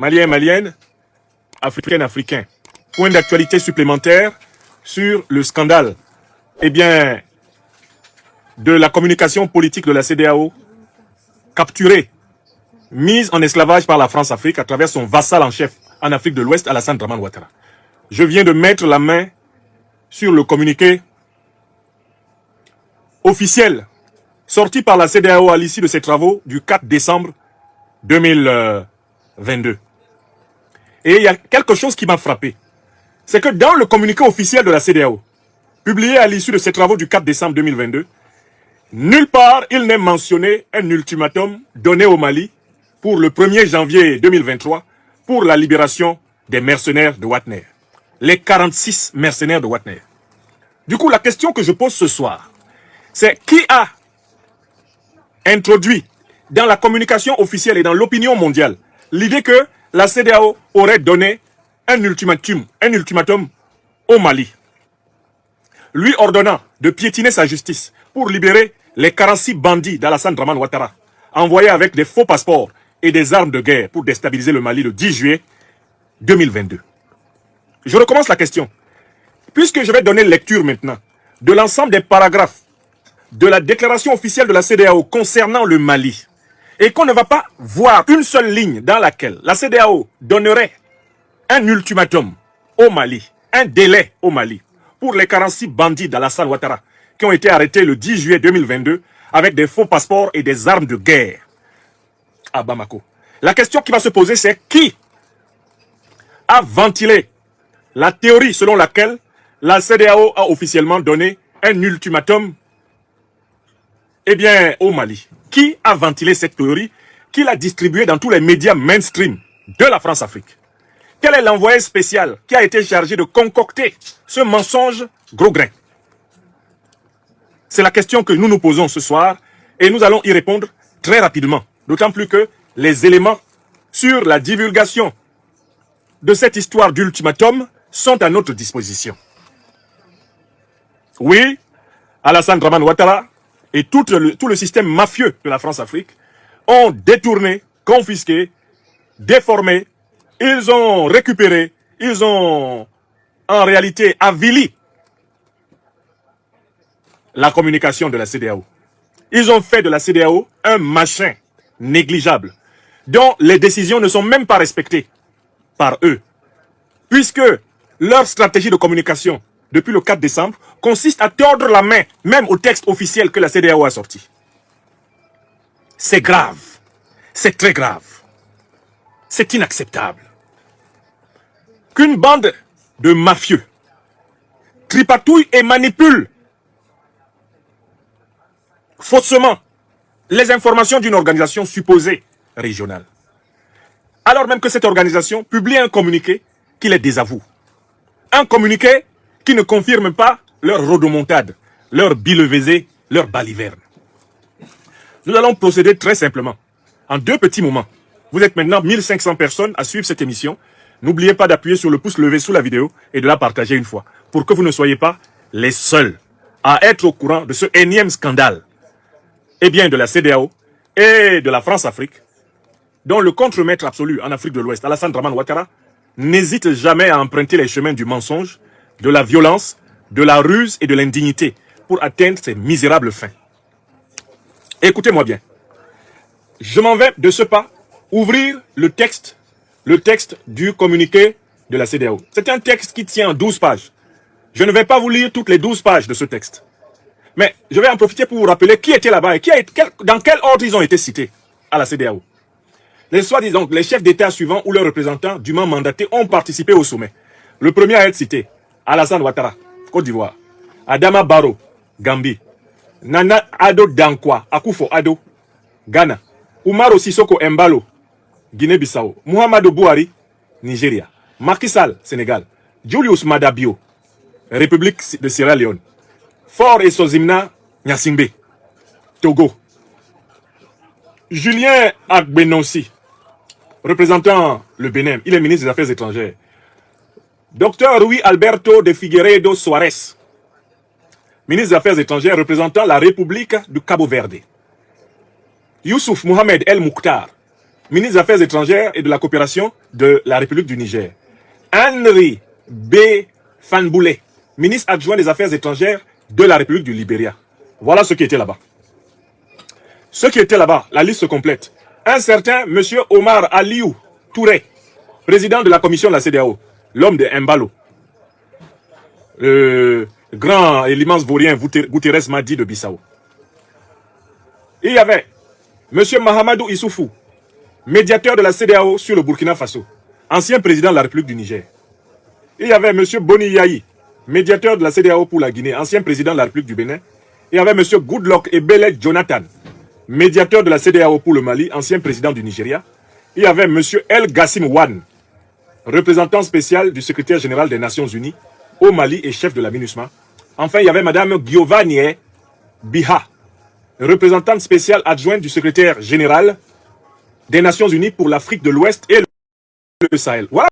Maliens, Maliennes, Africaines, Africains. Point d'actualité supplémentaire sur le scandale de la communication politique de la CEDEAO, capturée, mise en esclavage par la France-Afrique à travers son vassal en chef en Afrique de l'Ouest, Alassane Dramane Ouattara. Je viens de mettre la main sur le communiqué officiel sorti par la CEDEAO à l'issue de ses travaux du 4 décembre 2022. Et il y a quelque chose qui m'a frappé. C'est que dans le communiqué officiel de la CEDEAO, publié à l'issue de ses travaux du 4 décembre 2022, nulle part il n'est mentionné un ultimatum donné au Mali pour le 1er janvier 2023 pour la libération des mercenaires de Wagner. Les 46 mercenaires de Wagner. Du coup, la question que je pose ce soir, c'est qui a introduit dans la communication officielle et dans l'opinion mondiale l'idée que la CEDEAO aurait donné un ultimatum au Mali, lui ordonnant de piétiner sa justice pour libérer les 46 bandits d'Alassane Dramane Ouattara, envoyés avec des faux passeports et des armes de guerre pour déstabiliser le Mali le 10 juillet 2022. Je recommence la question. Puisque je vais donner lecture maintenant de l'ensemble des paragraphes de la déclaration officielle de la CEDEAO concernant le Mali, et qu'on ne va pas voir une seule ligne dans laquelle la CEDEAO donnerait un ultimatum au Mali, un délai au Mali, pour les 46 bandits d'Alassane Ouattara qui ont été arrêtés le 10 juillet 2022 avec des faux passeports et des armes de guerre à Bamako. La question qui va se poser, c'est qui a ventilé la théorie selon laquelle la CEDEAO a officiellement donné un ultimatum au Mali. Qui a ventilé cette théorie? Qui l'a distribuée dans tous les médias mainstream de la France-Afrique? Quel est l'envoyé spécial qui a été chargé de concocter ce mensonge gros grain? C'est la question que nous nous posons ce soir et nous allons y répondre très rapidement. D'autant plus que les éléments sur la divulgation de cette histoire d'ultimatum sont à notre disposition. Oui, Alassane Dramane Ouattara et tout le système mafieux de la France-Afrique ont détourné, confisqué, déformé, ils ont récupéré, ils ont en réalité avili la communication de la CEDEAO. Ils ont fait de la CEDEAO un machin négligeable, dont les décisions ne sont même pas respectées par eux, puisque leur stratégie de communication depuis le 4 décembre consiste à tordre la main même au texte officiel que la CEDEAO a sorti. C'est grave, c'est très grave, c'est inacceptable qu'une bande de mafieux tripatouille et manipule faussement les informations d'une organisation supposée régionale, alors même que cette organisation publie un communiqué qui les désavoue. Un communiqué qui ne confirme pas leur rodomontade, leur bilevaisé, leur baliverne. Nous allons procéder très simplement, en 2 petits moments. Vous êtes maintenant 1500 personnes à suivre cette émission. N'oubliez pas d'appuyer sur le pouce levé sous la vidéo et de la partager une fois, pour que vous ne soyez pas les seuls à être au courant de ce énième scandale de la CEDEAO et de la France-Afrique, dont le contremaître absolu en Afrique de l'Ouest, Alassane Dramane Ouattara, n'hésite jamais à emprunter les chemins du mensonge, de la violence, de la ruse et de l'indignité pour atteindre ses misérables fins. Écoutez-moi bien. Je m'en vais de ce pas ouvrir le texte du communiqué de la CEDEAO. C'est un texte qui tient 12 pages. Je ne vais pas vous lire toutes les 12 pages de ce texte. Mais je vais en profiter pour vous rappeler qui était là-bas et dans quel ordre ils ont été cités à la CEDEAO. Les soi-disant, les chefs d'État suivants ou leurs représentants dûment mandatés ont participé au sommet. Le premier à être cité, Alassane Ouattara, Côte d'Ivoire. Adama Barrow, Gambie. Nana Addo Dankwa, Akufo Addo, Ghana. Umaro Sissoko Embalo, Guinée-Bissau. Muhammadu Buhari, Nigeria. Macky Sall, Sénégal. Julius Maada Bio, République de Sierra Leone. Faure Esozimna, Nyasingbe, Togo. Julien Agbenonsi, représentant le Bénin, il est ministre des Affaires étrangères. Dr Rui Alberto de Figueiredo Soares, ministre des Affaires étrangères représentant la République du Cabo Verde. Youssouf Mohamed El Mouktar, ministre des Affaires étrangères et de la coopération de la République du Niger. Henry B. Fanboule, ministre adjoint des Affaires étrangères de la République du Libéria. Voilà ceux qui étaient là-bas. Ceux qui étaient là-bas, la liste se complète. Un certain M. Omar Aliou Touré, président de la commission de la CEDEAO, l'homme de Mbalo. Grand et l'immense vaurien Guterres Madi de Bissau. Il y avait M. Mahamadou Issoufou, médiateur de la CEDEAO sur le Burkina Faso, ancien président de la République du Niger. Il y avait M. Boni Yahi, médiateur de la CEDEAO pour la Guinée, ancien président de la République du Bénin. Il y avait M. Goodluck Ebele Jonathan, médiateur de la CEDEAO pour le Mali, ancien président du Nigeria. Il y avait M. El Gassim Wan, représentant spécial du secrétaire général des Nations Unies au Mali et chef de la MINUSMA. Enfin, il y avait Mme Giovanni Biha, représentante spéciale adjointe du secrétaire général des Nations Unies pour l'Afrique de l'Ouest et le Sahel. Voilà.